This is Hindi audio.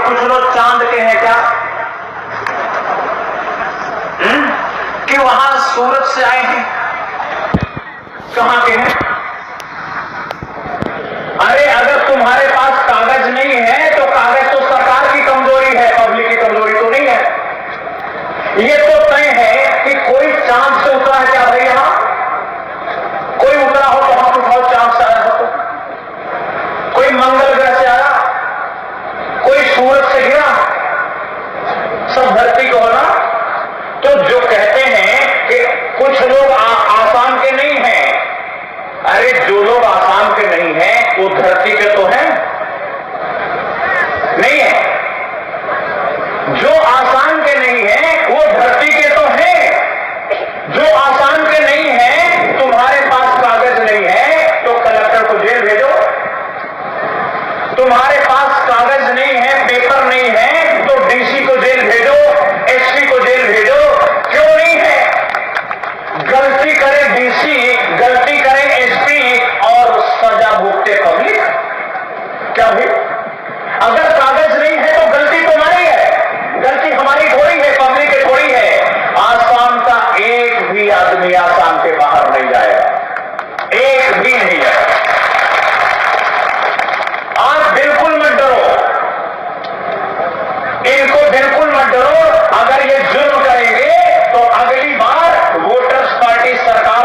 कुछ लोग चांद के हैं क्या? कि वहां सूरज से आए हैं? कहां के हैं? अरे अगर तुम्हारे पास कागज नहीं है तो कागज तो सरकार की कमजोरी है, पब्लिक की कमजोरी तो नहीं है। ये तो तय है कि कोई चांद से उतरा है क्या भाई? यहां कोई उतरा हो तो हाथ उठाओ, चांद से आया हो तो। कोई मंगल ग्रह से आया, कोई सूरज से गिरा, सब धरती को होना। तो जो कहते हैं कि कुछ लोग आसाम के नहीं हैं, अरे जो लोग आसाम के नहीं हैं वो धरती के तो हैं नहीं है। जो आसाम के नहीं है वो धरती के तो हैं। जो आसाम के नहीं है, तुम्हारे पास कागज नहीं है तो कलेक्टर को जेल भेजो। तुम्हारे पास कागज नहीं है, पेपर नहीं है तो डीसी को जेल भेजो, एसपी को जेल भेजो। क्यों नहीं है? गलती करे डीसी, गलती करे एसपी और सजा भुगते पब्लिक। क्या भाई? अगर कागज नहीं है तो गलती तुम्हारी है, गलती हमारी थोड़ी है, पब्लिक की थोड़ी है। आसाम का एक भी आदमी आसाम के बाहर नहीं जाएगा, एक भी नहीं जाएगा। आज बिल्कुल मत डरो, इनको बिल्कुल मत डरो। अगर ये जुर्म करेंगे तो अगली बार वोटर्स पार्टी सरकार